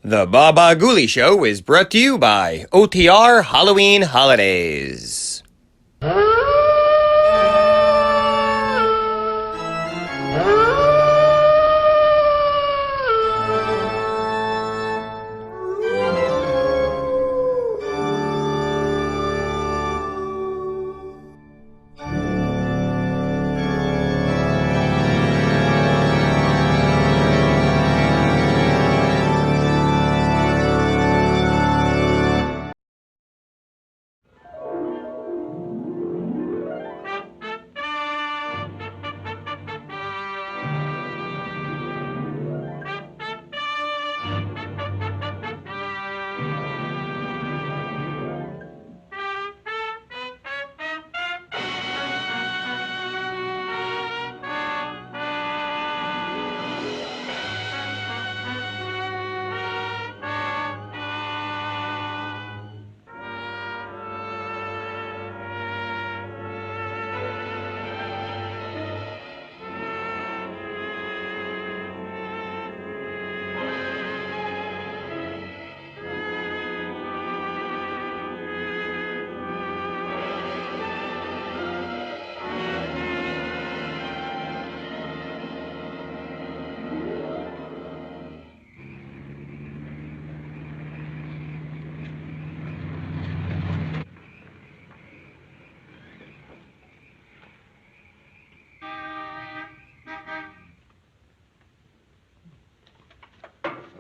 The Baba Ghoulie Show is brought to you by OTR Halloween Holidays.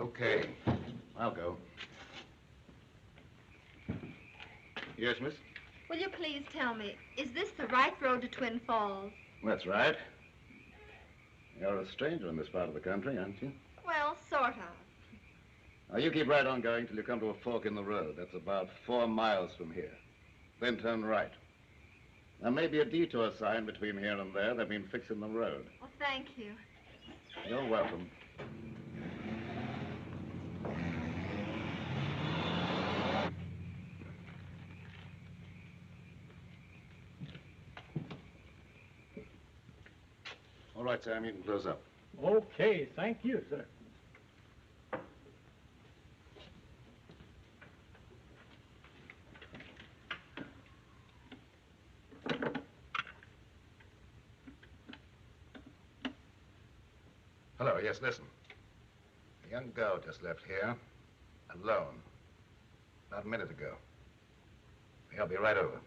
Okay, I'll go. Yes, miss? Will you please tell me, is this the right road to Twin Falls? That's right. You're a stranger in this part of the country, aren't you? Well, sort of. Now, you keep right on going till you come to a fork in the road. That's about 4 miles from here. Then turn right. There may be a detour sign between here and there. They've been fixing the road. Well, thank you. You're welcome. All right, Sam, you can close up. Okay, thank you, sir. Hello, yes, listen. A young girl just left here, alone, about a minute ago. I'll be right over.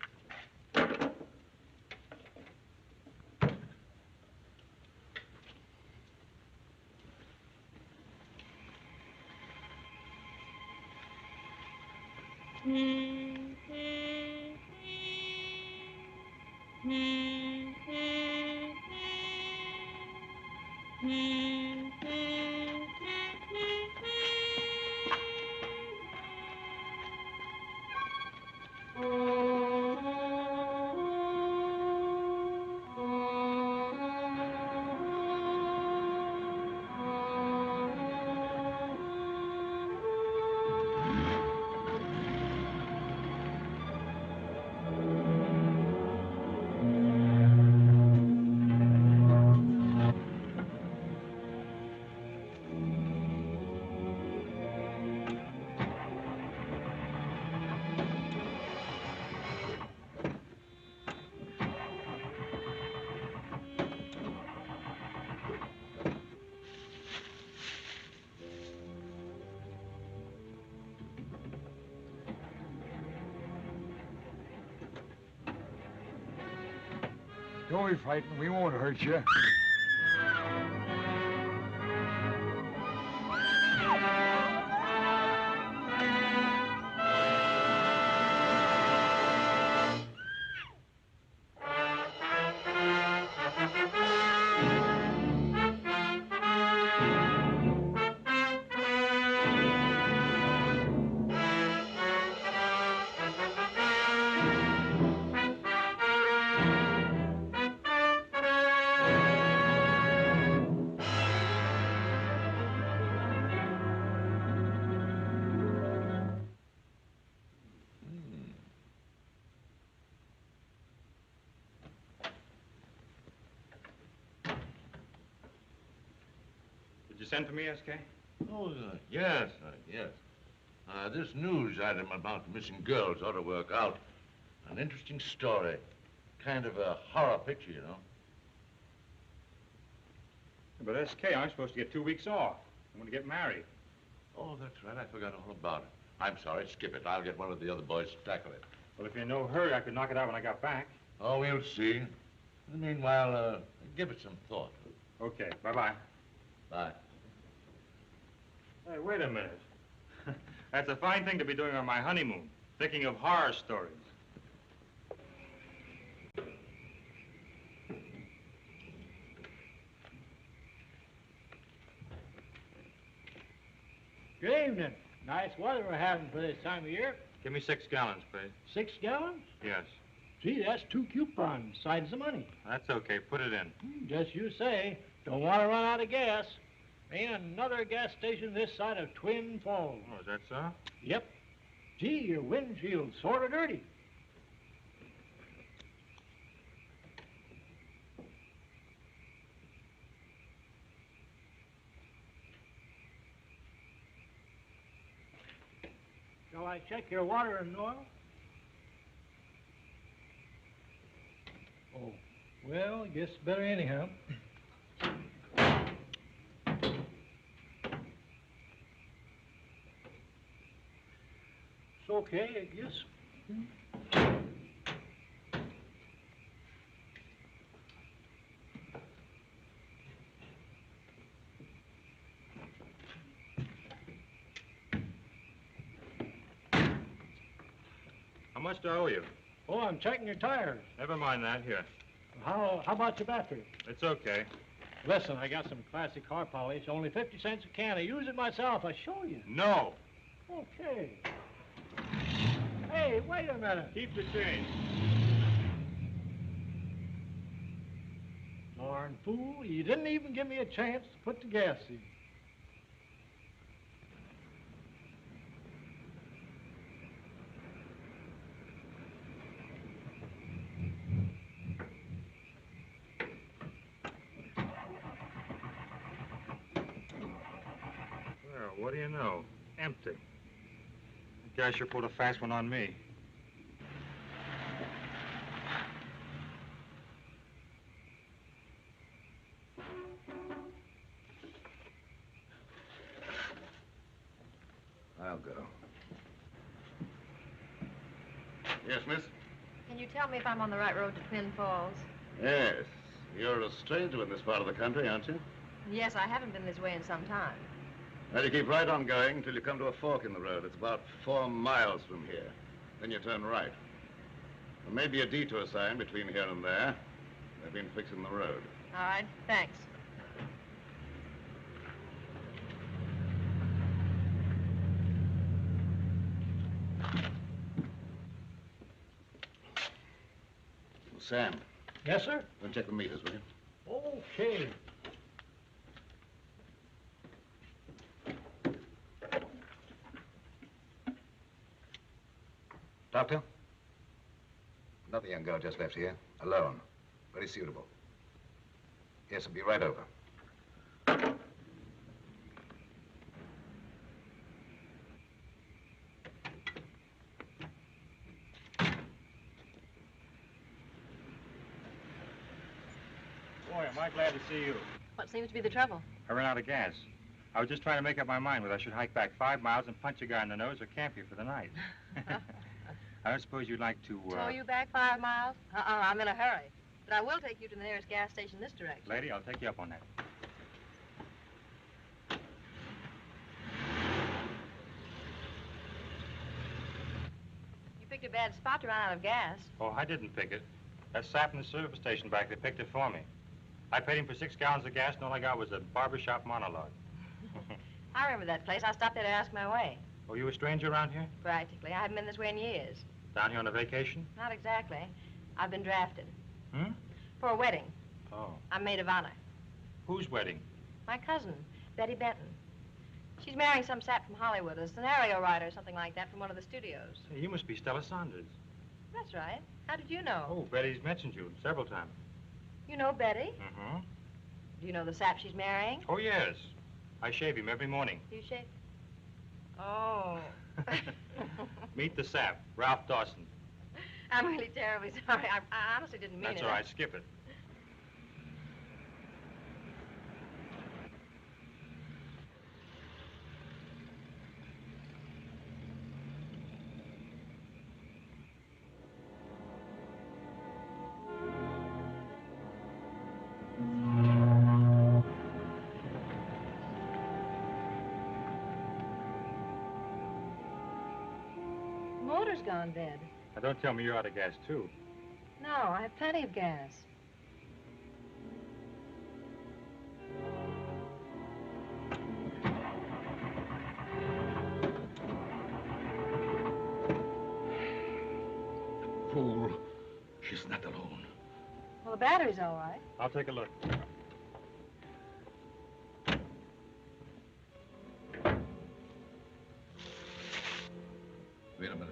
Don't be frightened. We won't hurt you. send for me, SK? Oh, yes. This news item about missing girls ought to work out. An interesting story. Kind of a horror picture, you know. But SK, I'm supposed to get 2 weeks off. I'm going to get married. Oh, that's right. I forgot all about it. I'm sorry. Skip it. I'll get one of the other boys to tackle it. Well, if you're in no hurry, I could knock it out when I got back. Oh, we'll see. In the meanwhile, give it some thought. Okay, bye-bye. Bye. Hey, wait a minute. That's a fine thing to be doing on my honeymoon, thinking of horror stories. Good evening. Nice weather we're having for this time of year. Give me 6 gallons, please. 6 gallons? Yes. Gee, that's 2 coupons, besides the money. That's okay. Put it in. Just you say. Don't want to run out of gas. Ain't another gas station this side of Twin Falls. Oh, is that so? Yep. Gee, your windshield's sort of dirty. Shall I check your water and oil? Oh, well, I guess better anyhow. It's okay, I guess. How much do I owe you? Oh, I'm checking your tires. Never mind that. Here. How about your battery? It's okay. Listen, I got some classic car polish, only 50 cents a can. I use it myself. I show you. No. Okay. Hey, wait a minute. Keep the change. Darn fool, you didn't even give me a chance to put the gas in. Well, what do you know? Empty. The guy sure pulled a fast one on me. I'll go. Yes, miss? Can you tell me if I'm on the right road to Twin Falls? Yes. You're a stranger in this part of the country, aren't you? Yes, I haven't been this way in some time. Well, you keep right on going until you come to a fork in the road. It's about 4 miles from here. Then you turn right. There may be a detour sign between here and there. They've been fixing the road. All right, thanks. Sam, Yes, sir? go and check the meters, will you? Okay. Doctor? Another young girl just left here, alone. Very suitable. Yes, I'll be right over. Boy, am I glad to see you. What seems to be the trouble? I ran out of gas. I was just trying to make up my mind whether I should hike back 5 miles and punch a guy in the nose or camp here for the night. I don't suppose you'd like to, Tow you back 5 miles? I'm in a hurry. But I will take you to the nearest gas station this direction. Lady, I'll take you up on that. You picked a bad spot to run out of gas. Oh, I didn't pick it. That sap in the service station back there picked it for me. I paid him for 6 gallons of gas, and all I got was a barbershop monologue. I remember that place. I stopped there to ask my way. Oh, you a stranger around here? Practically. I haven't been this way in years. Down here on a vacation? Not exactly. I've been drafted. Hmm? For a wedding. Oh. I'm maid of honor. Whose wedding? My cousin, Betty Benton. She's marrying some sap from Hollywood, a scenario writer or something like that from one of the studios. Hey, you must be Stella Saunders. That's right. How did you know? Oh, Betty's mentioned you several times. You know Betty? Mm-hmm. Do you know the sap she's marrying? Oh, yes. I shave him every morning. You shave? Oh. Meet the sap, Ralph Dawson. I'm really terribly sorry. I honestly didn't mean it. That's all right, skip it. The motor's gone dead. Now, don't tell me you're out of gas, too. No, I have plenty of gas. Fool. She's not alone. Well, the battery's all right. I'll take a look. Wait a minute.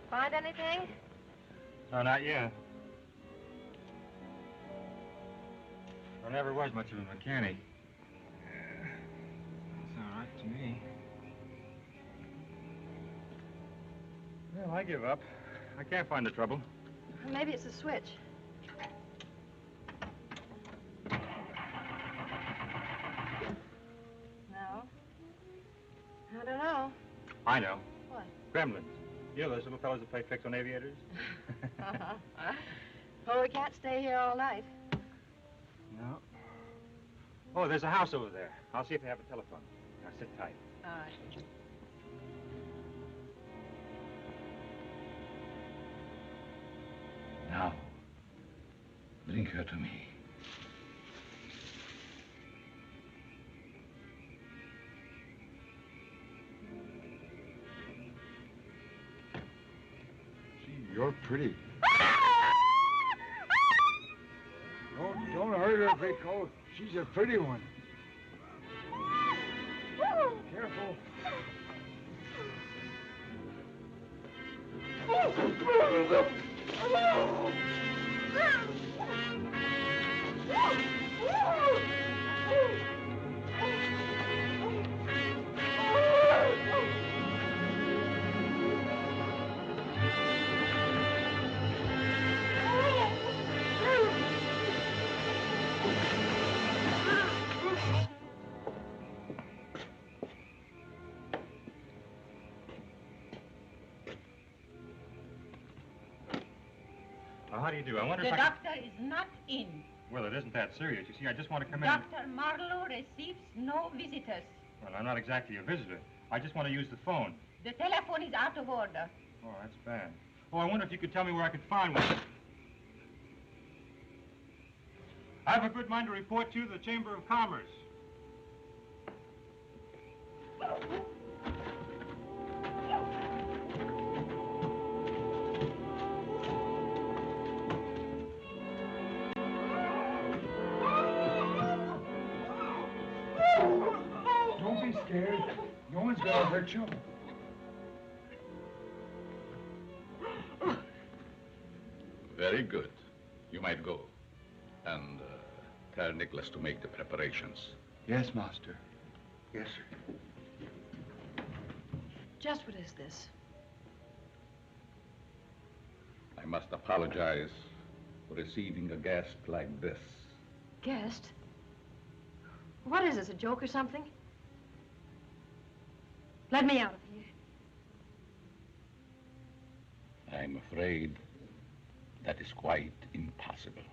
Find anything? No, not yet. I never was much of a mechanic. It's all right to me. Well, I give up. I can't find the trouble. Well, maybe it's a switch. No. I don't know. I know. What? Gremlins. You know those little fellows that play tricks on aviators? Well, we can't stay here all night. No. Oh, there's a house over there. I'll see if they have a telephone. Now, sit tight. All right. Now, bring her to me. Gee, you're pretty. Don't hurt her, Pico. She's a pretty one. Careful. Well, how do you do? I wonder The if I doctor is not in. Well, it isn't that serious. You see, I just want to come in. Dr. Marlowe receives no visitors. Well, I'm not exactly a visitor. I just want to use the phone. The telephone is out of order. Oh, that's bad. Oh, I wonder if you could tell me where I could find one. I have a good mind to report to you the Chamber of Commerce. Don't be scared. No one's gonna hurt you. Very good. You might go. And tell Nicholas to make the preparations. Yes, master. Yes, sir. Just what is this? I must apologize for receiving a guest like this. Guest? What is this, a joke or something? Let me out of here. I'm afraid that is quite impossible.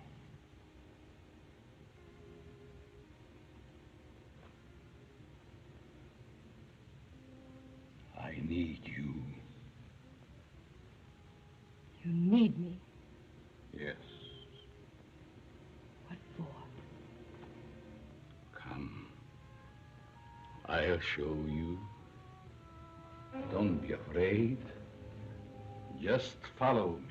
I need you. You need me. Yes. What for? Come. I'll show you. Don't be afraid. Just follow me.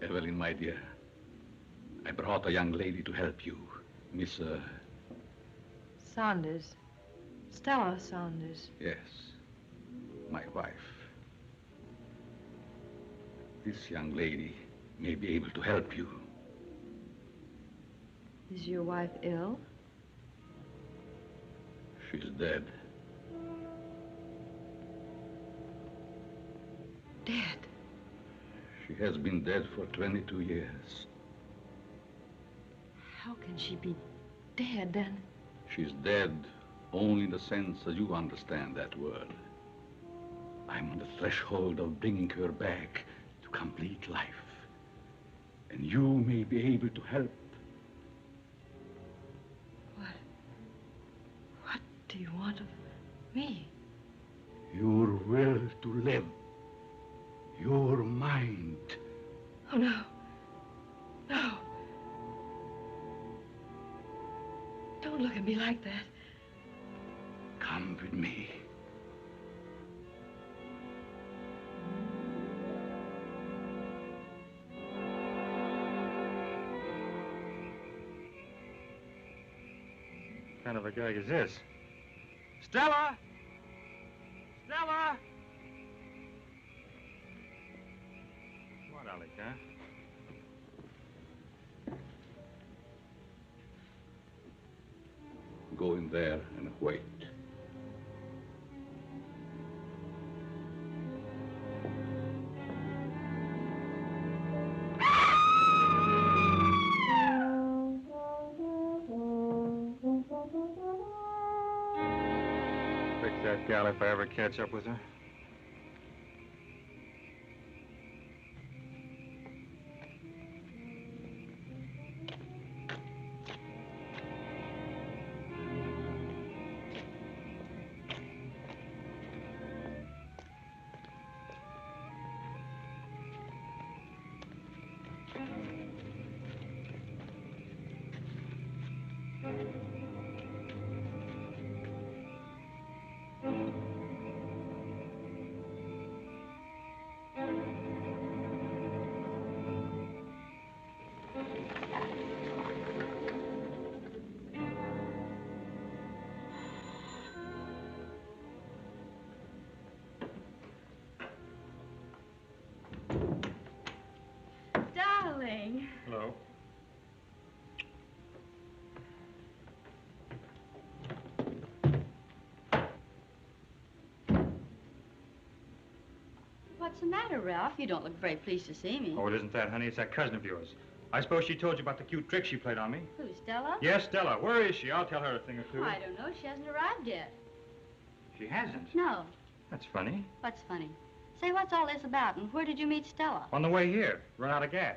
Evelyn, my dear, I brought a young lady to help you. Miss, Saunders. Stella Saunders. yes, my wife. This young lady may be able to help you. Is your wife ill? She's dead. Dead. She has been dead for 22 years. How can she be dead then? She's dead only in the sense as you understand that word. I'm on the threshold of bringing her back to complete life. And you may be able to help. What do you want of me? Your will to live. Your mind. Oh, no. No. Don't look at me like that. Come with me. What kind of a guy is this? Stella! Stella! What, Alec, huh? Go in there and wait. Pick that gal if I ever catch up with her. Darling. Hello. What's the matter, Ralph? You don't look very pleased to see me. Oh, it isn't that, honey. It's that cousin of yours. I suppose she told you about the cute trick she played on me. Who, Stella? Yes, Stella. Where is she? I'll tell her a thing or two. I don't know. She hasn't arrived yet. She hasn't? No. That's funny. What's funny? Say, what's all this about, and where did you meet Stella? On the way here. Run out of gas.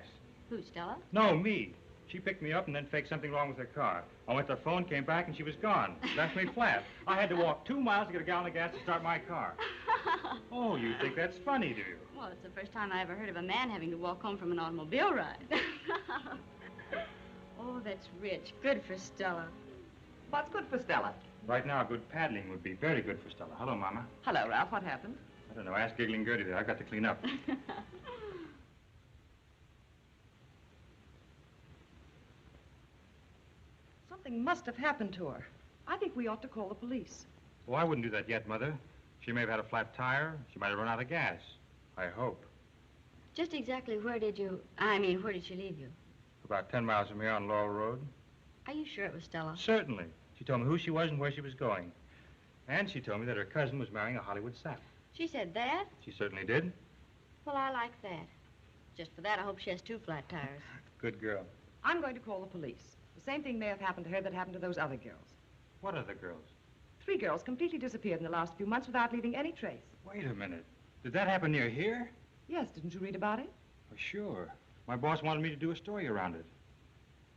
Who, Stella? No, me. She picked me up and then faked something wrong with her car. I went to the phone, came back, and she was gone. Left me flat. I had to walk 2 miles to get a gallon of gas to start my car. Oh, you think that's funny, do you? Well, it's the first time I ever heard of a man having to walk home from an automobile ride. Oh, that's rich. Good for Stella. What's good for Stella? Right now, good paddling would be very good for Stella. Hello, Mama. Hello, Ralph. What happened? I don't know. Ask Giggling Gertie there. I've got to clean up. Something must have happened to her. I think we ought to call the police. Oh, I wouldn't do that yet, Mother. She may have had a flat tire. She might have run out of gas. I hope. Just exactly where did she leave you? About 10 miles from here on Laurel Road. Are you sure it was Stella? Certainly. She told me who she was and where she was going. And she told me that her cousin was marrying a Hollywood sap. She said that? She certainly did. Well, I like that. Just for that, I hope she has 2 flat tires. Good girl. I'm going to call the police. The same thing may have happened to her that happened to those other girls. What other girls? 3 girls completely disappeared in the last few months without leaving any trace. Wait a minute. Did that happen near here? Yes, didn't you read about it? Well, sure. My boss wanted me to do a story around it.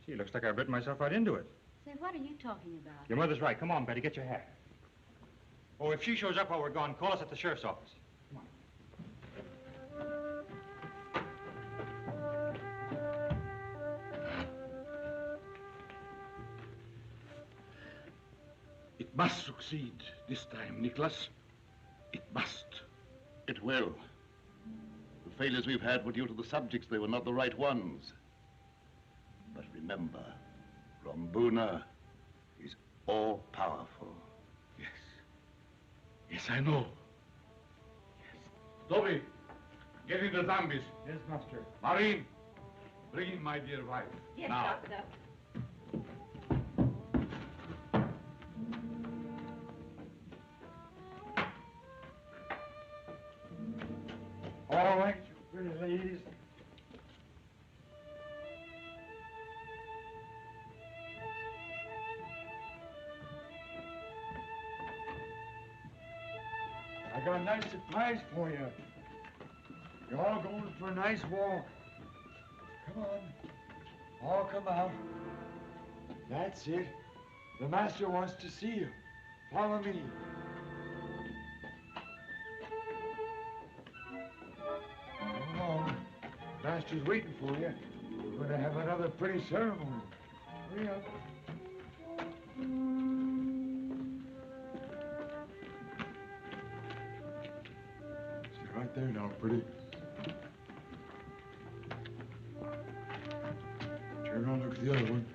Gee, looks like I've written myself right into it. Say, what are you talking about? Your mother's right. Come on, Betty, get your hat. Oh, if she shows up while we're gone, call us at the sheriff's office. Come on. It must succeed this time, Nicholas. It must. It will. The failures we've had were due to the subjects. They were not the right ones. But remember, Rambuna is all-powerful. Yes. Yes, I know. Yes. Toby, get in the zombies. Yes, master. Marine, bring in my dear wife. Yes, now. doctor. All right, you pretty ladies. I got a nice surprise for you. You're all going for a nice walk. Come on. All come out. That's it. The master wants to see you. Follow me. Come on. Master's waiting for you. We're going to have another pretty ceremony. Hurry up. Stay right there now, pretty. Turn around, look at the other one.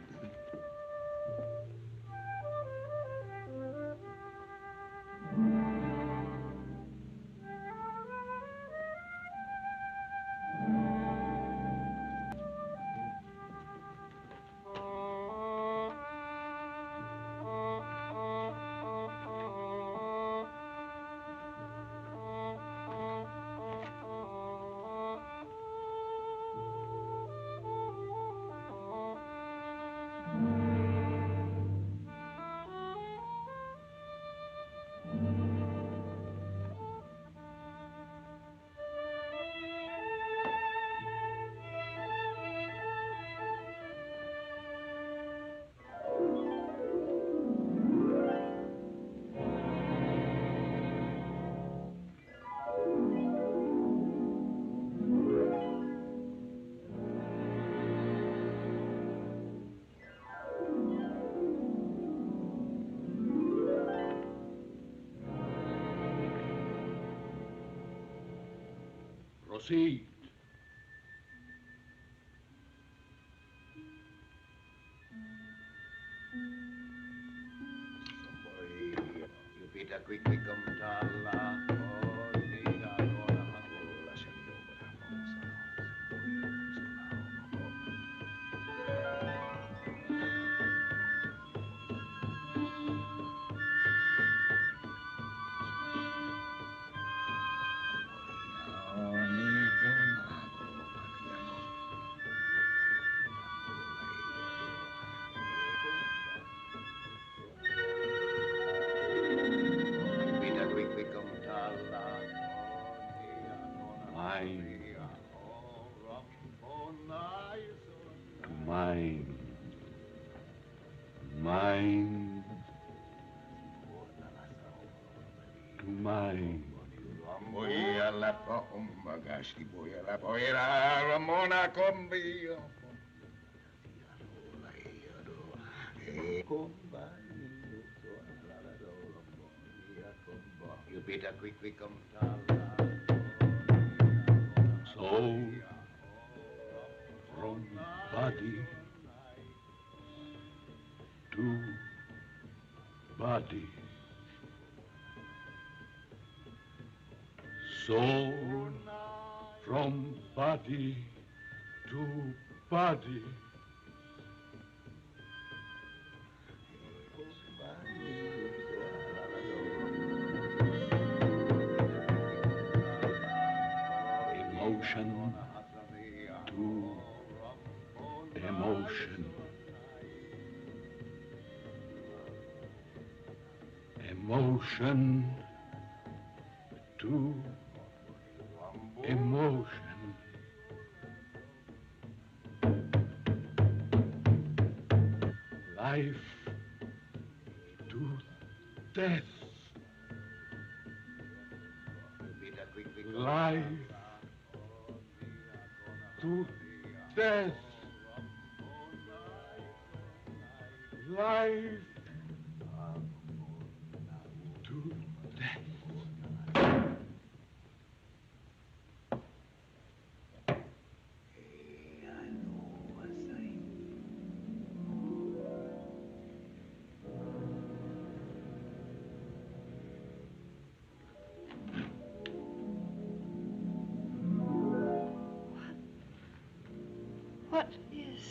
Proceed. You better quickly come to Mine. Mine. Mine. Boya la pomba gashi boya la boya Ramona combio. You better quickly come So, from body to body. Soul from body to body. Emotion to emotion. Emotion to emotion. Life to death. Life to death. Life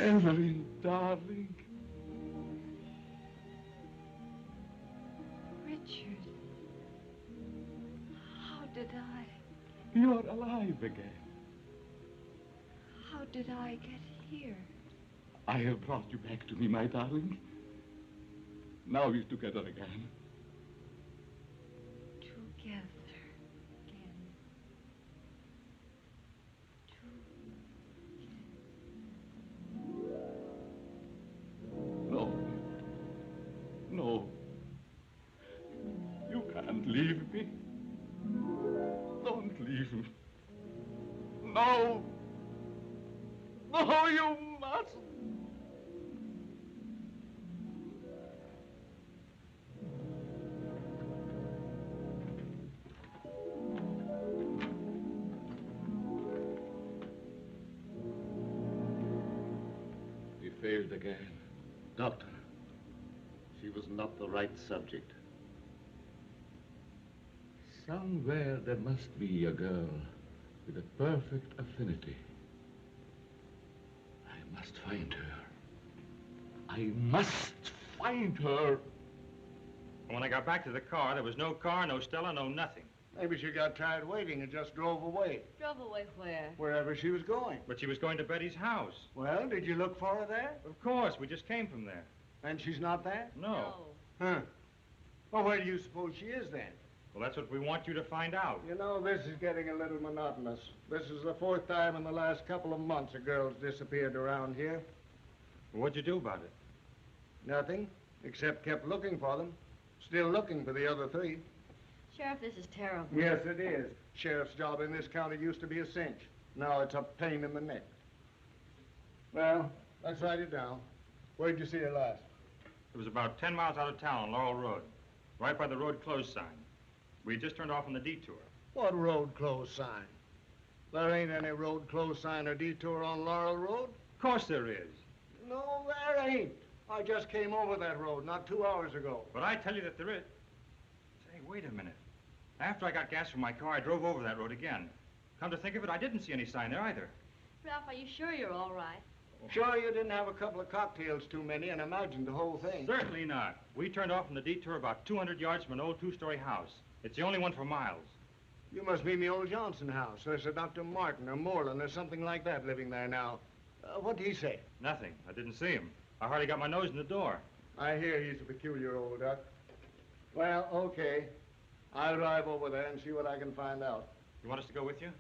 Evelyn, darling. Richard. How did I? You're alive again. How did I get here? I have brought you back to me, my darling. Now we're together again. Together again. No. No. You can't leave me. Don't leave me. No. No, you mustn't. We failed again. Doctor, she was not the right subject. Somewhere there must be a girl with a perfect affinity. I must find her. I must find her. When I got back to the car, there was no car, no Stella, no nothing. Maybe she got tired waiting and just drove away. Drove away where? Wherever she was going. But she was going to Betty's house. Well, did you look for her there? Of course, we just came from there. And she's not there? No. Huh. Well, where do you suppose she is then? Well, that's what we want you to find out. You know, this is getting a little monotonous. This is the fourth time in the last couple of months a girl's disappeared around here. Well, what'd you do about it? Nothing, except kept looking for them. Still looking for the other three. Sheriff, this is terrible. Yes, it is. Sheriff's job in this county used to be a cinch. Now it's a pain in the neck. Well, let's write it down. Where'd you see her last? It was about 10 miles out of town on Laurel Road, right by the road closed sign. We just turned off on the detour. What road closed sign? There ain't any road closed sign or detour on Laurel Road. Of course there is. No, there ain't. I just came over that road not 2 hours ago. But I tell you that there is. Say, wait a minute. After I got gas from my car, I drove over that road again. Come to think of it, I didn't see any sign there either. Ralph, are you sure you're all right? Sure you didn't have a couple of cocktails too many and imagined the whole thing? Certainly not. We turned off on the detour about 200 yards from an old two-story house. It's the only one for miles. You must mean the old Johnson house. There's a Dr. Martin or Moreland or something like that living there now. What did he say? Nothing. I didn't see him. I hardly got my nose in the door. I hear he's a peculiar old duck. Well, okay. I'll drive over there and see what I can find out. You want us to go with you?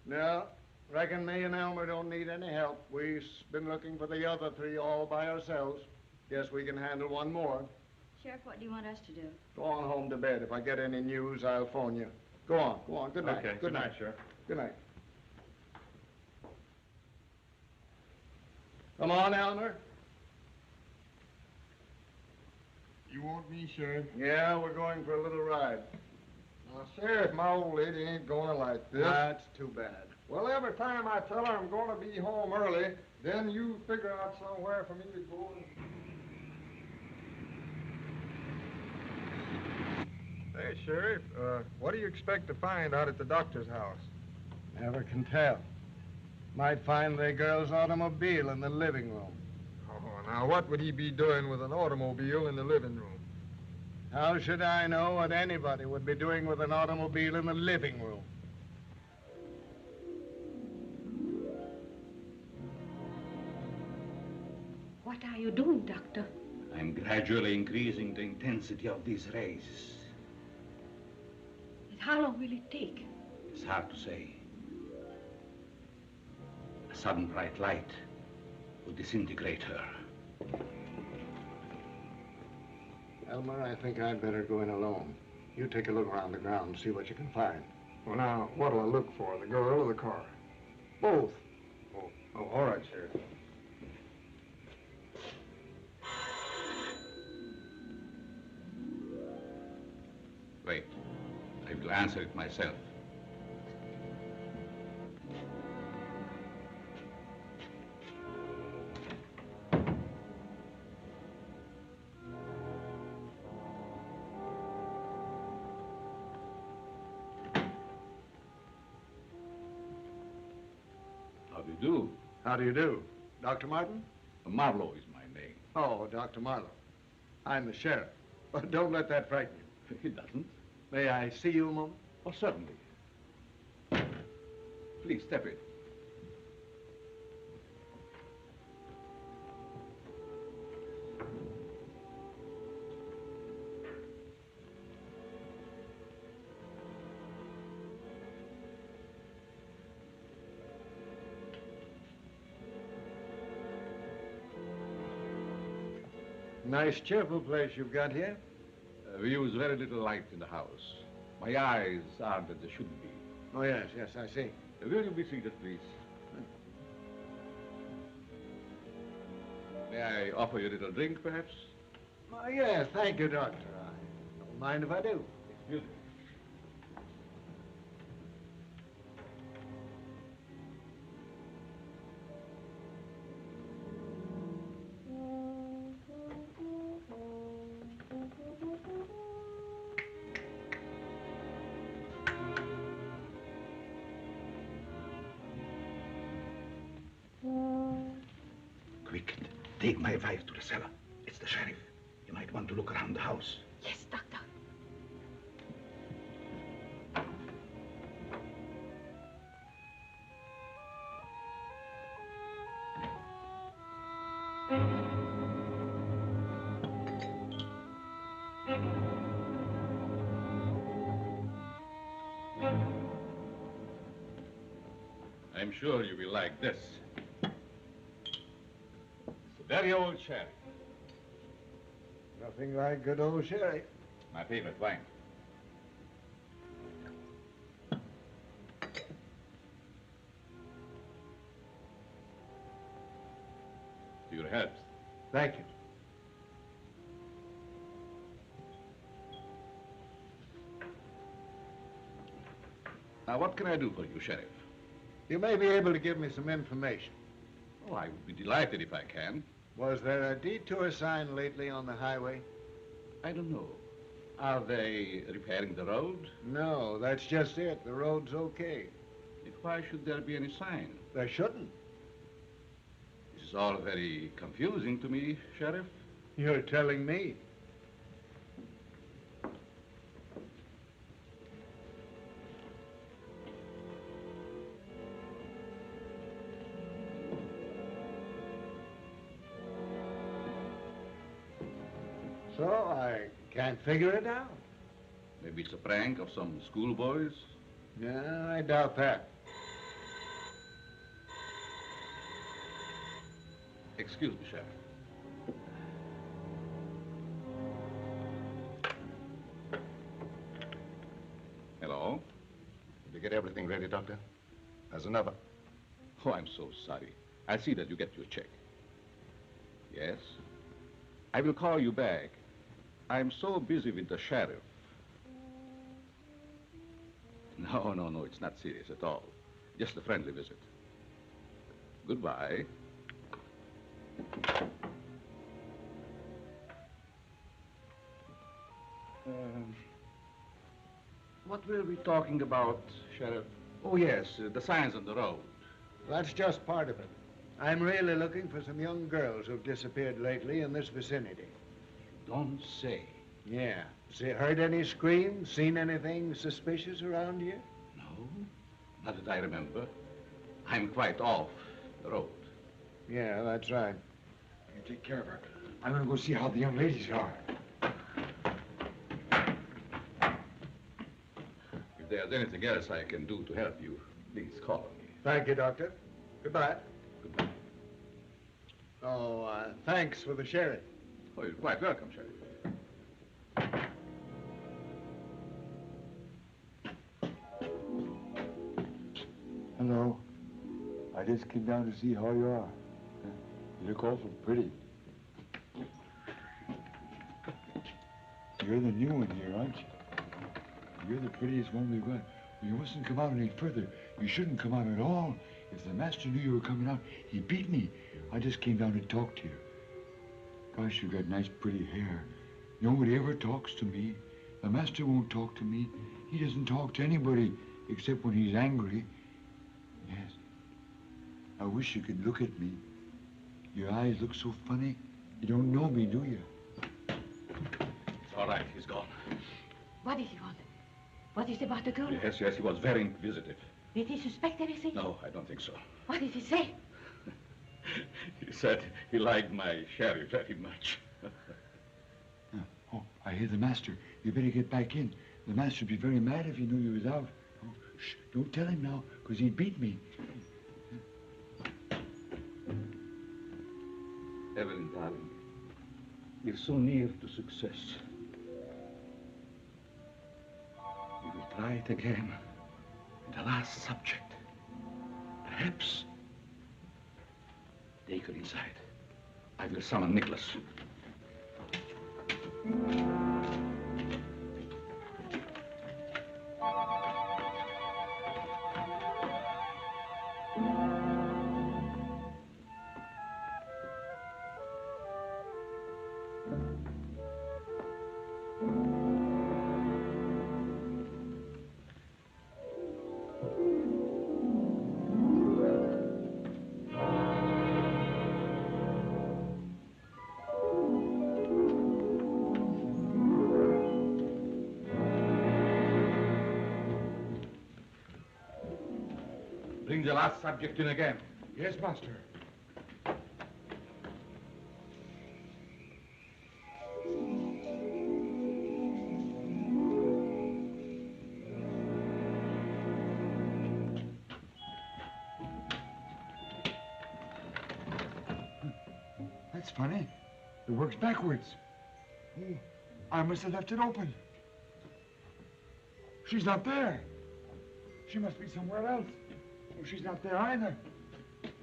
No. Reckon me and Elmer don't need any help. We've been looking for the other three all by ourselves. Guess we can handle one more. Sheriff, what do you want us to do? Go on home to bed. If I get any news, I'll phone you. Go on, go on. Good night. Okay, good night, Sheriff. Good night. Come on, Elmer. You want me, Sheriff? Yeah, we're going for a little ride. Now, Sheriff, my old lady ain't gonna like this. That's too bad. Well, every time I tell her I'm gonna be home early, then you figure out somewhere for me to go and... Hey, Sheriff, what do you expect to find out at the doctor's house? Never can tell. Might find the girl's automobile in the living room. Oh, now what would he be doing with an automobile in the living room? How should I know what anybody would be doing with an automobile in the living room? What are you doing, Doctor? I'm gradually increasing the intensity of these rays. And how long will it take? It's hard to say. A sudden bright light will disintegrate her. Elmer, I think I'd better go in alone. You take a look around the ground and see what you can find. Well, now, what'll I look for, the girl or the car? Both. Oh, all right, Sheriff. Wait. I will answer it myself. How do you do? How do you do? Dr. Martin? Marlowe is my name. Oh, Dr. Marlowe. I'm the sheriff. But don't let that frighten you. It doesn't. May I see you a moment? Oh, certainly. Please, step in. Nice, cheerful place you've got here. We use very little light in the house. My eyes aren't as they should be. Oh, yes, yes, I see. Will you be seated, please? May I offer you a little drink, perhaps? Oh, yes, thank you, Doctor. I don't mind if I do. Excuse me. Quick, take my wife to the cellar. It's the sheriff. You might want to look around the house. Yes, Doctor. I'm sure you will like this. It's a very old sherry. Nothing like good old sherry. My favorite wine. To your health. Thank you. Now, what can I do for you, Sheriff? You may be able to give me some information. Oh, I would be delighted if I can. Was there a detour sign lately on the highway? I don't know. Are they repairing the road? No, that's just it. The road's okay. If why should there be any sign? There shouldn't. This is all very confusing to me, Sheriff. You're telling me. So I can't figure it out. Maybe it's a prank of some schoolboys? No, I doubt that. Excuse me, Sheriff. Hello? Did you get everything ready, Doctor? There's another. Oh, I'm so sorry. I'll see that you get your check. Yes? I will call you back. I'm so busy with the sheriff. No, it's not serious at all. Just a friendly visit. Goodbye. What were we talking about, Sheriff? Oh, yes, the signs on the road. That's just part of it. I'm really looking for some young girls who've disappeared lately in this vicinity. Don't say. Yeah. Heard any screams? Seen anything suspicious around here? No, not that I remember. I'm quite off the road. Yeah, that's right. You take care of her. I'm gonna go see how the young ladies are. If there's anything else I can do to help you, please call me. Thank you, Doctor. Goodbye. Goodbye. Oh, thanks for the sherry. Oh, you're quite welcome, Sheriff. Hello. I just came down to see how you are. You look awful pretty. You're the new one here, aren't you? You're the prettiest one we've got. You mustn't come out any further. You shouldn't come out at all. If the master knew you were coming out, he'd beat me. I just came down to talk to you. Gosh, you got nice pretty hair. Nobody ever talks to me. The master won't talk to me. He doesn't talk to anybody except when he's angry. Yes. I wish you could look at me. Your eyes look so funny. You don't know me, do you? It's all right. He's gone. What did he want? What is about the girl? Yes, he was very inquisitive. Did he suspect anything? No, I don't think so. What did he say? He said he liked my sherry very much. Oh, I hear the master. You better get back in. The master would be very mad if he knew you was out. Oh, shh, don't tell him now, because he'd beat me. Evelyn, darling, we're so near to success. We will try it again with the last subject. Perhaps. Take her inside. I will summon Nicholas. Bring the last subject in again. Yes, master. That's funny. It works backwards. Oh, I must have left it open. She's not there. She must be somewhere else. Oh, she's not there either.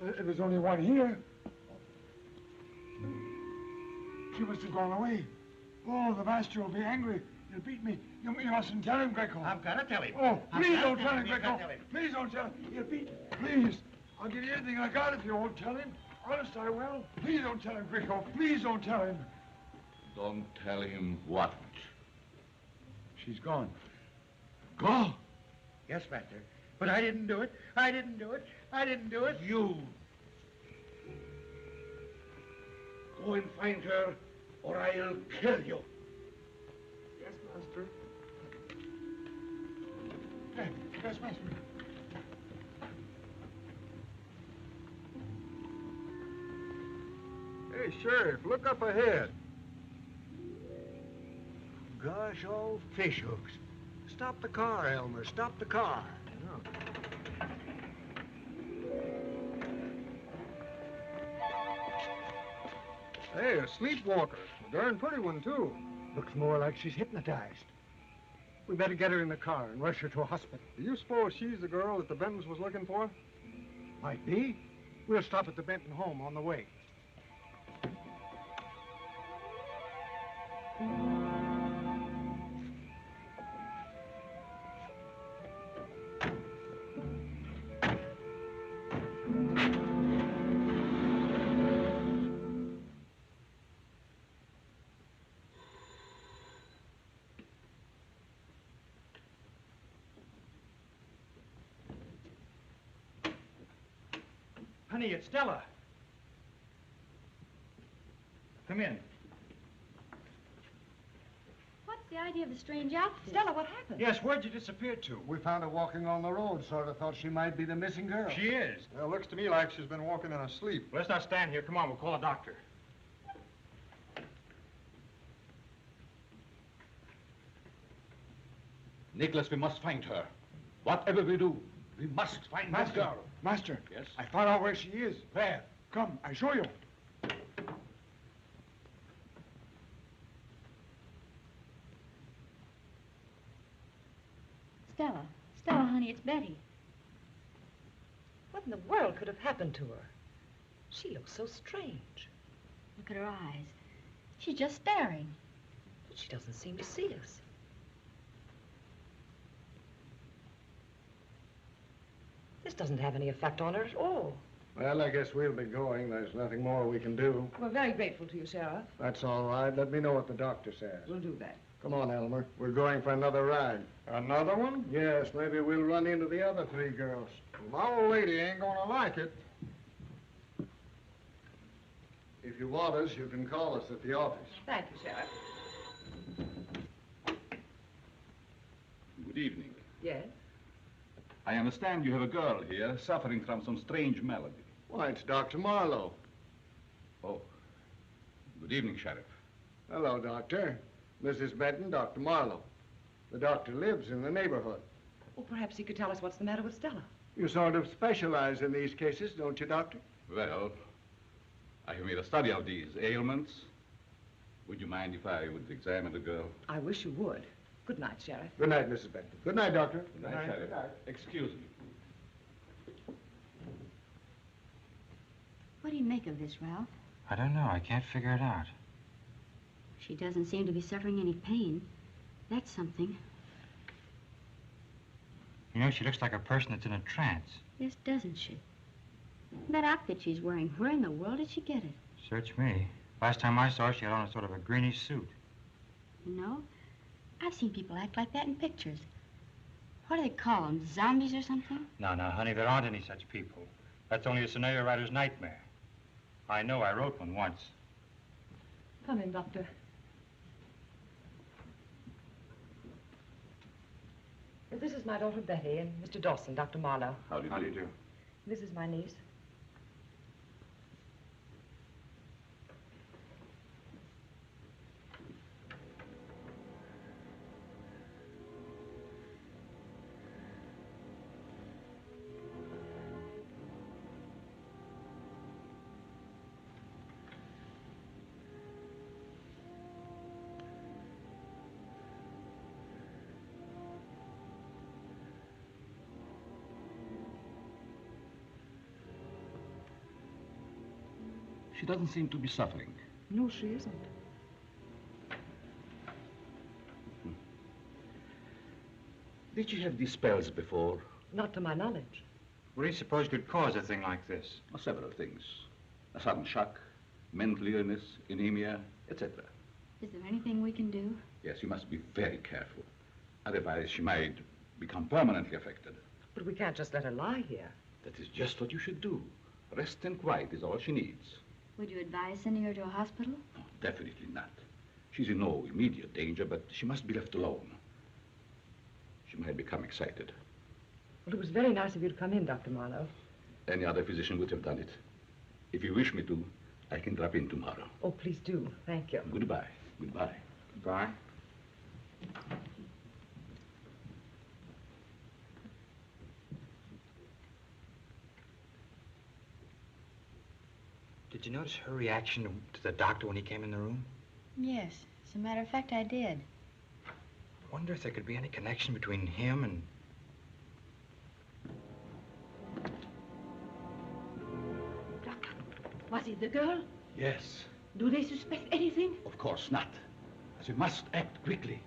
There's only one here. She must have gone away. Oh, the master will be angry. He'll beat me. You mustn't tell him, Greco. I've got to tell him. Oh, please don't tell him, You've Greco. got to tell him. Please don't tell him. He'll beat me. Please. I'll give you anything I got if you won't tell him. Honest, I will. Please don't tell him, Greco. Please don't tell him. Don't tell him what? She's gone. Go! Yes, master. But I didn't do it. I didn't do it. I didn't do it. You! Go and find her, or I'll kill you. Yes, master. Yes, master. Hey, Sheriff, look up ahead. Gosh, all fish hooks. Stop the car, Elmer. Stop the car. Hey, a sleepwalker. A darn pretty one, too. Looks more like she's hypnotized. We better get her in the car and rush her to a hospital. Do you suppose she's the girl that the Bentons was looking for? Might be. We'll stop at the Benton home on the way. Honey, it's Stella. Come in. What's the idea of the strange outfit? Stella, what happened? Yes, where'd you disappear to? We found her walking on the road. Sort of thought she might be the missing girl. She is. Well, looks to me like she's been walking in her sleep. Let's not stand here. Come on, we'll call a doctor. Nicholas, we must find her. Whatever we do, we must find that Master. girl. Master. Yes? I found out where she is. Where? Come, I show you. Stella. Stella, honey, it's Betty. What in the world could have happened to her? She looks so strange. Look at her eyes. She's just staring. But she doesn't seem to see us. This doesn't have any effect on her at all. Well, I guess we'll be going. There's nothing more we can do. We're very grateful to you, Sheriff. That's all right. Let me know what the doctor says. We'll do that. Come on, Elmer. We're going for another ride. Another one? Yes, maybe we'll run into the other three girls. My old lady ain't gonna like it. If you want us, you can call us at the office. Thank you, Sheriff. Good evening. Yes? I understand you have a girl here suffering from some strange malady. Why, it's Dr. Marlowe. Oh. Good evening, Sheriff. Hello, Doctor. Mrs. Benton, Dr. Marlowe. The doctor lives in the neighborhood. Well, perhaps he could tell us what's the matter with Stella. You sort of specialize in these cases, don't you, Doctor? Well, I have made a study of these ailments. Would you mind if I would examine the girl? I wish you would. Good night, Sheriff. Good night, Mrs. Benton. Good night, Doctor. Good night, Sheriff. Excuse me. What do you make of this, Ralph? I don't know. I can't figure it out. She doesn't seem to be suffering any pain. That's something. You know, she looks like a person that's in a trance. Yes, doesn't she? That outfit she's wearing, where in the world did she get it? Search me. Last time I saw her, she had on a sort of a greenish suit. You know, I've seen people act like that in pictures. What do they call them, zombies or something? No, honey, there aren't any such people. That's only a scenario writer's nightmare. I know, I wrote one once. Come in, Doctor. This is my daughter Betty and Mr. Dawson, Dr. Marlowe. How do you do? This is my niece. She doesn't seem to be suffering. No, she isn't. Did she have these spells before? Not to my knowledge. What do you suppose could cause a thing like this? Several things. A sudden shock, mental illness, anemia, etc. Is there anything we can do? Yes, you must be very careful. Otherwise, she might become permanently affected. But we can't just let her lie here. That is just what you should do. Rest and quiet is all she needs. Would you advise sending her to a hospital? No, definitely not. She's in no immediate danger, but she must be left alone. She might become excited. Well, it was very nice of you to come in, Dr. Marlowe. Any other physician would have done it. If you wish me to, I can drop in tomorrow. Oh, please do. Thank you. Goodbye. Goodbye. Goodbye. Did you notice her reaction to the doctor when he came in the room? Yes. As a matter of fact, I did. I wonder if there could be any connection between him and... Doctor, was it the girl? Yes. Do they suspect anything? Of course not. But we must act quickly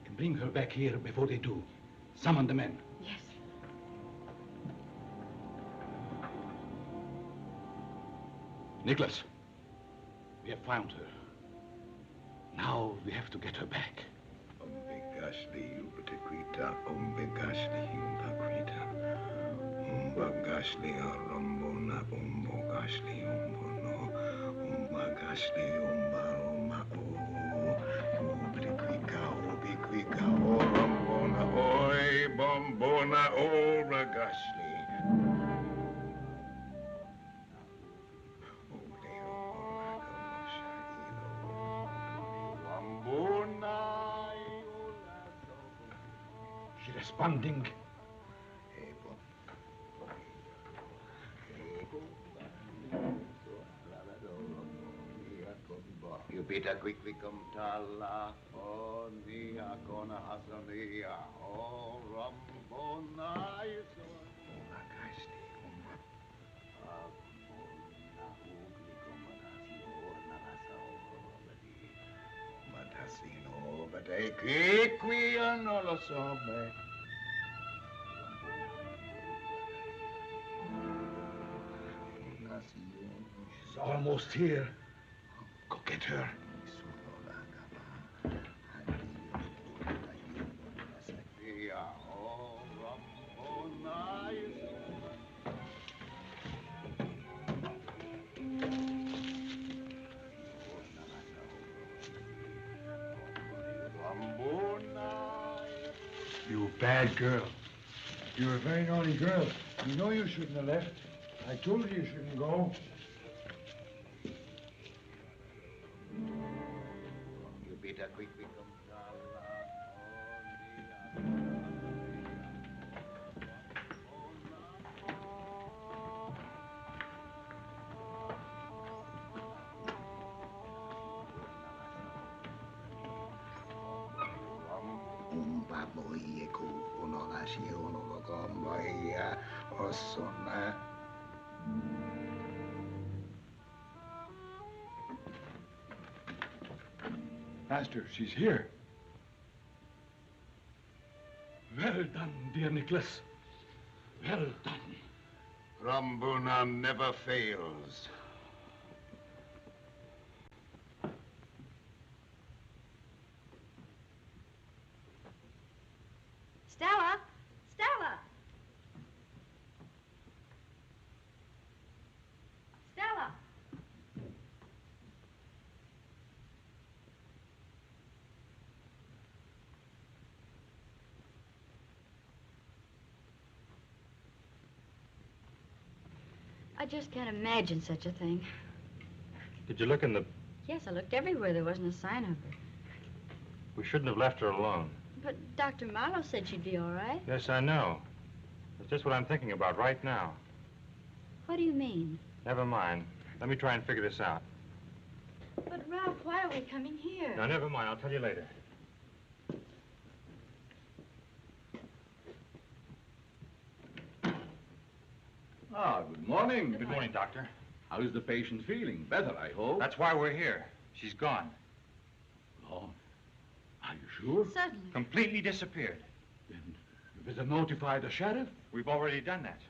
and bring her back here before they do. Summon the men. Yes. Nicholas, we have found her. Now we have to get her back. She's responding. You better quickly come tala. Oh, nia kona hasania. Oh, rambona iso. Che qui non lo so, beh. She's almost here. Go get her. You bad girl. You're a very naughty girl. You know you shouldn't have left. I told you you shouldn't go. You better quick become. Master, she's here. Well done, dear Nicholas. Well done. Rambuna never fails. Stella! Stella! Stella! I just can't imagine such a thing. Did you look in the... Yes, I looked everywhere. There wasn't a sign of her. We shouldn't have left her alone. But Dr. Marlowe said she'd be all right. Yes, I know. It's just what I'm thinking about right now. What do you mean? Never mind. Let me try and figure this out. But, Ralph, why are we coming here? No, never mind. I'll tell you later. Ah, good morning. Good morning, Doctor. How is the patient feeling? Better, I hope. That's why we're here. She's gone. Oh, are you sure? Certainly. Completely disappeared. Then you better notify the sheriff. We've already done that.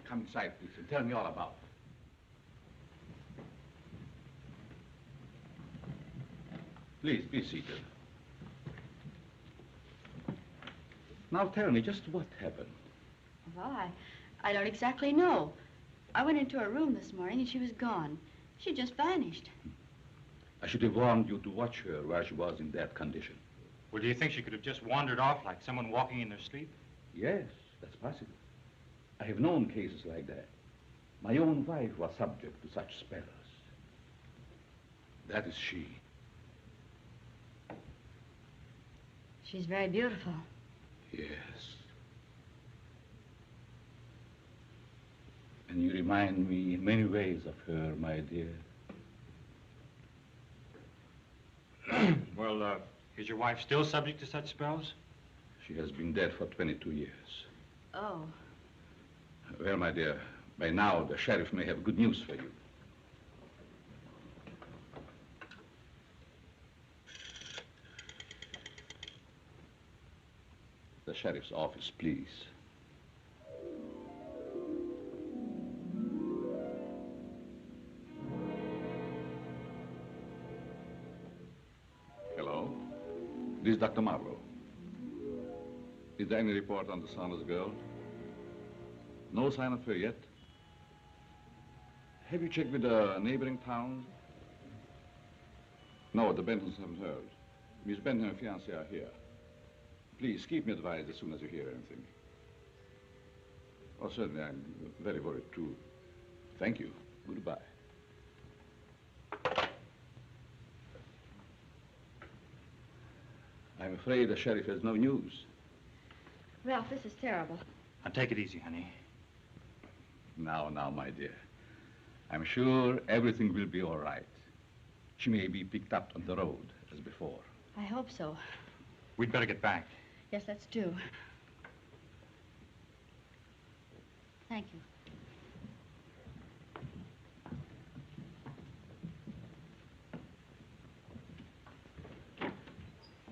Come inside, please, and tell me all about it. Please, be seated. Now tell me just what happened. Well, I don't exactly know. I went into her room this morning and she was gone. She just vanished. I should have warned you to watch her while she was in that condition. Well, do you think she could have just wandered off like someone walking in their sleep? Yes, that's possible. I have known cases like that. My own wife was subject to such spells. That is she. She's very beautiful. Yes. And you remind me in many ways of her, my dear. Well, is your wife still subject to such spells? She has been dead for 22 years. Oh. Well, my dear, by now the sheriff may have good news for you. The sheriff's office, please. Hello? This is Dr. Marlowe. Is there any report on the Saunders girl? No sign of her yet? Have you checked with the neighboring towns? No, the Bentons haven't heard. Miss Benton and her fiancé are here. Please, keep me advised as soon as you hear anything. Oh, certainly, I'm very worried, too. Thank you. Goodbye. I'm afraid the sheriff has no news. Ralph, this is terrible. Now, take it easy, honey. Now, my dear. I'm sure everything will be all right. She may be picked up on the road, as before. I hope so. We'd better get back. Yes, let's do. Thank you.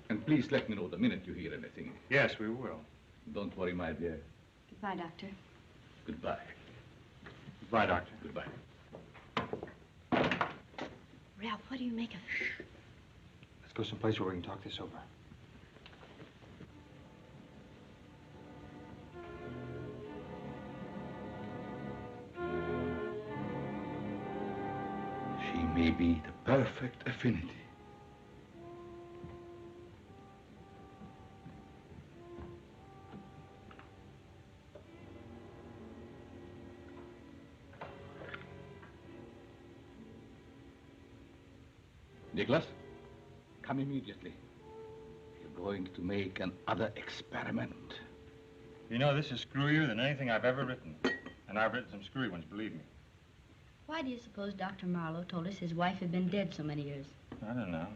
And please let me know the minute you hear anything. Yes, we will. Don't worry, my dear. Goodbye, Doctor. Goodbye. Goodbye, Doctor. Goodbye. Ralph, what do you make of it? Let's go someplace where we can talk this over. She may be the perfect affinity. Nicholas, come immediately. We're going to make another experiment. You know, this is screwier than anything I've ever written. And I've written some screwy ones, believe me. Why do you suppose Dr. Marlowe told us his wife had been dead so many years? I don't know.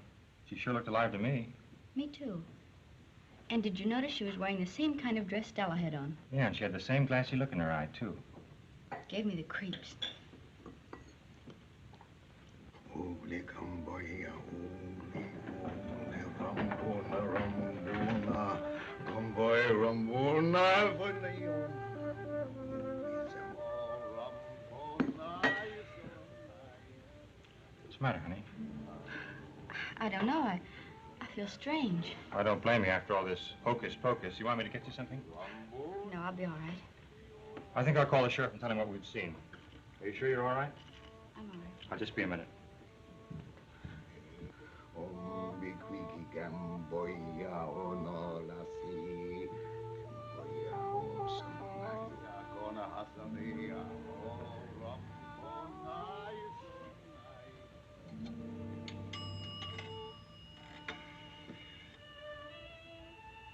She sure looked alive to me. Me too. And did you notice she was wearing the same kind of dress Stella had on? Yeah, and she had the same glassy look in her eye, too. Gave me the creeps. What's the matter, honey? I don't know. I feel strange. I don't blame you after all this hocus pocus. You want me to get you something? No, I'll be all right. I think I'll call the sheriff and tell him what we've seen. Are you sure you're all right? I'm all right. I'll just be a minute.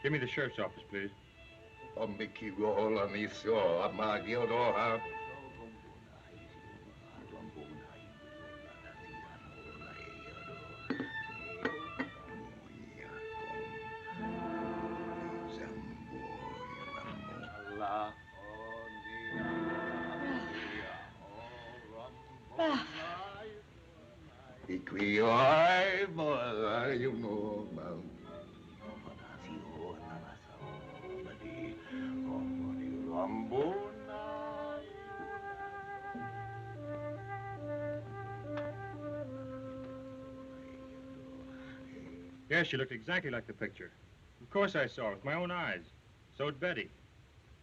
Give me the sheriff's office, please. Yes, she looked exactly like the picture. Of course I saw her with my own eyes. So did Betty.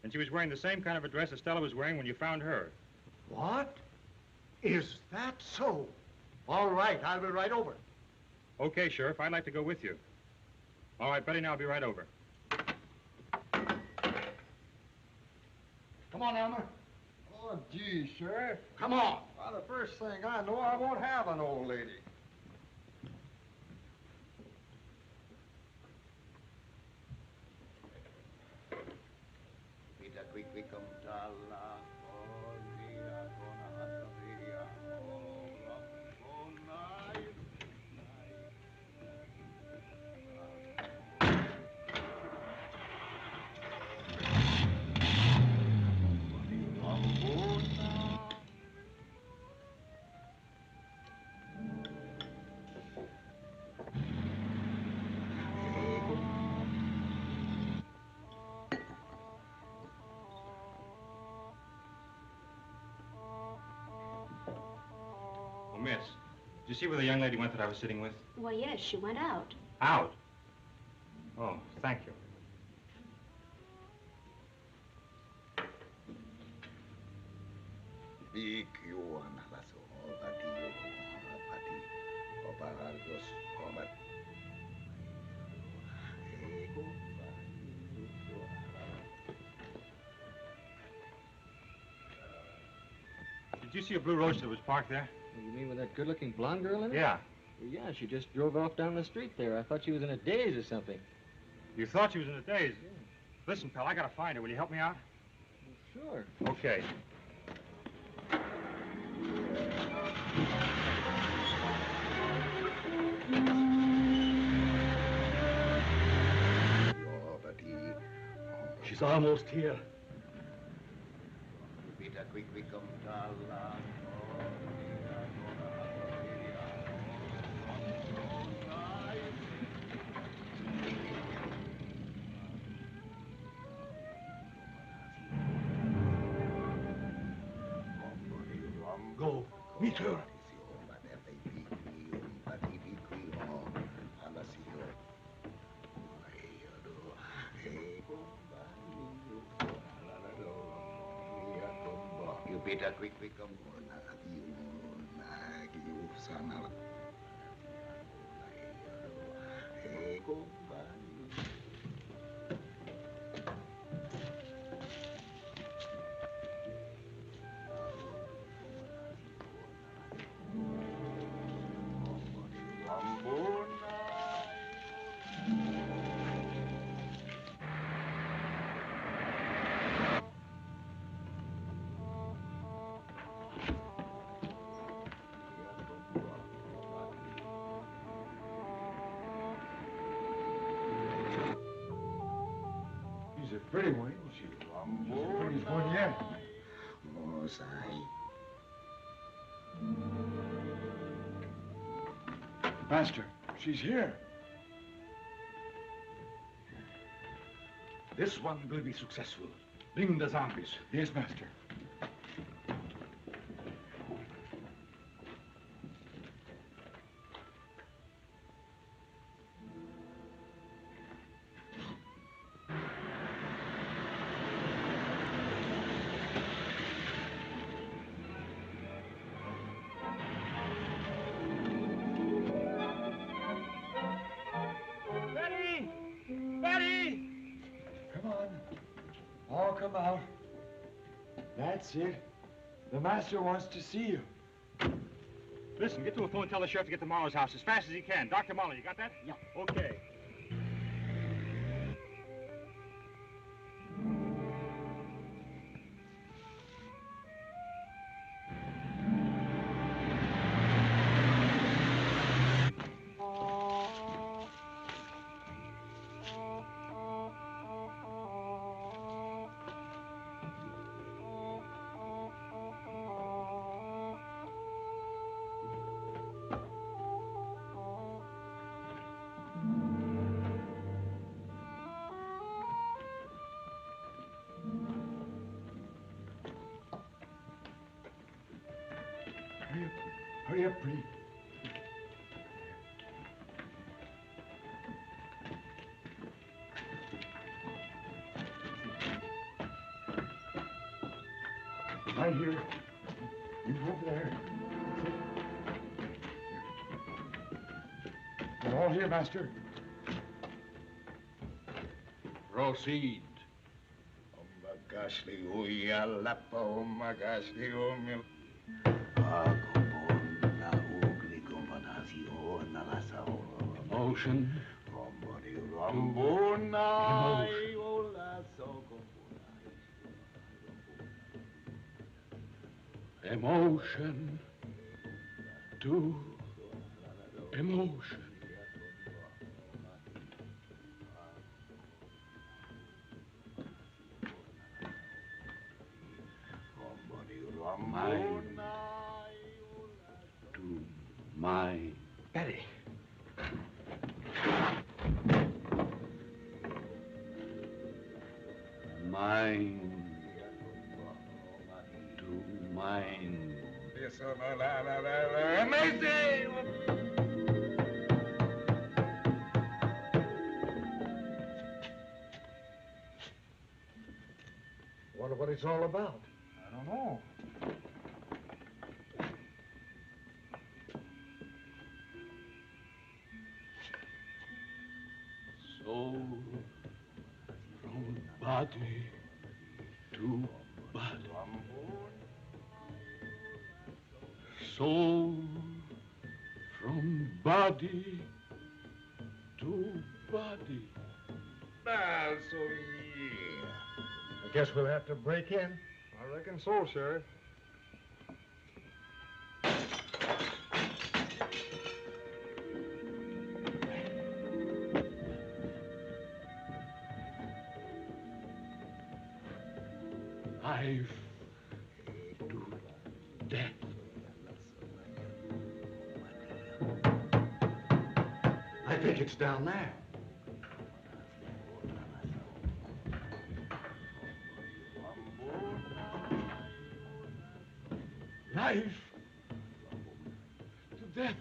And she was wearing the same kind of a dress as Stella was wearing when you found her. What? Is that so? All right, I'll be right over. Okay, Sheriff, I'd like to go with you. All right, Betty, now I'll be right over. Come on, Elmer. Oh, gee, Sheriff. Come on. Well, the first thing I know, I won't have an old lady. Oh, miss, did you see where the young lady went that I was sitting with? Well, yes, she went out. Out? Oh, thank you. Did you see a blue roadster that was parked there? You mean with that good-looking blonde girl in it? Yeah. Well, yeah, she just drove off down the street there. I thought she was in a daze or something. You thought she was in a daze? Yeah. Listen, pal, I gotta find her. Will you help me out? Well, sure. Okay. She's almost here. Go, meet her. pretty one, isn't she? She's the prettiest one yet. Master, she's here. This one will be successful. Bring the zombies. Yes, Master. Betty! Betty! Come on. All come out. That's it. The master wants to see you. Listen, get to a phone and tell the sheriff to get to Morrow's house as fast as he can. Dr. Molly, you got that? Yeah. Okay. Hurry up, pretty. Right here. You go over there. We're all here, Master. Proceed. Emotion. Emotion to emotion. Mind to mind. Betty. Mind to mind. Amazing! Wonder what it's all about. I don't know. Soul from body to body. Soul from body to body. I guess we'll have to break in. I reckon so, Sheriff. Life to death. I think it's down there. Life to death.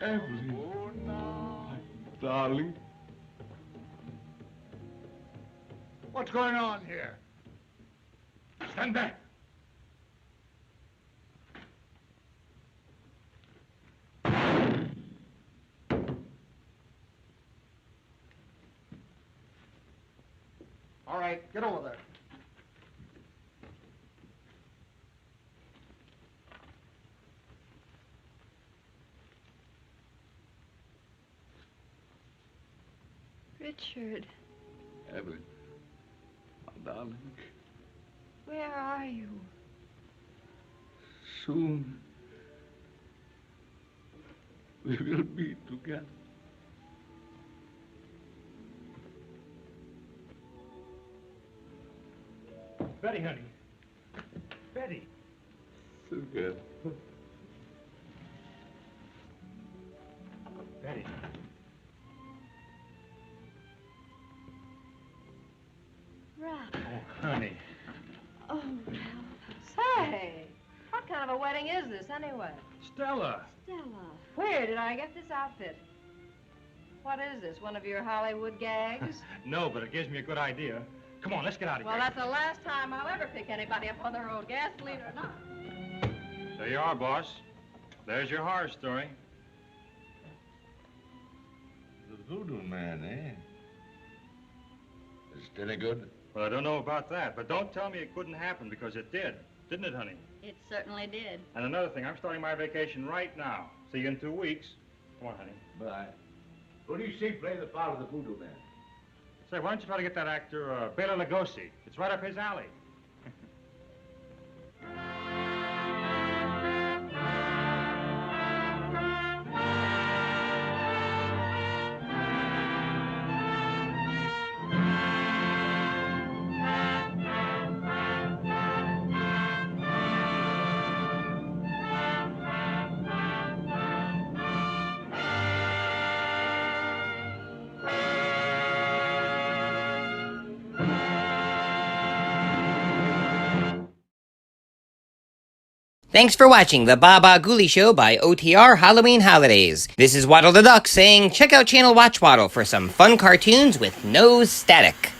Evelyn, my darling. What's going on here? Stand back. All right, get over there. Richard. Evelyn, darling. Where are you? Soon we will be together. Betty, honey. Betty. Together. Betty. Ralph. Oh, honey. Oh, Ralph. Say, what kind of a wedding is this anyway? Stella. Stella. Where did I get this outfit? What is this, one of your Hollywood gags? No, but it gives me a good idea. Come on, let's get out of Well, here. that's the last time I'll ever pick anybody up on the road, gasoline or not. There you are, boss. There's your horror story. The Voodoo Man, eh? Is it any good? Well, I don't know about that, but don't tell me it couldn't happen, because it did. Didn't it, honey? It certainly did. And another thing, I'm starting my vacation right now. See you in 2 weeks. Come on, honey. Bye. Who do you see play the part of the Voodoo Man? Say, why don't you try to get that actor, Bela Lugosi? It's right up his alley. Thanks for watching the Baba Ghoulie Show by OTR Halloween Holidays. This is Waddle the Duck saying check out Channel Watch Waddle for some fun cartoons with no static.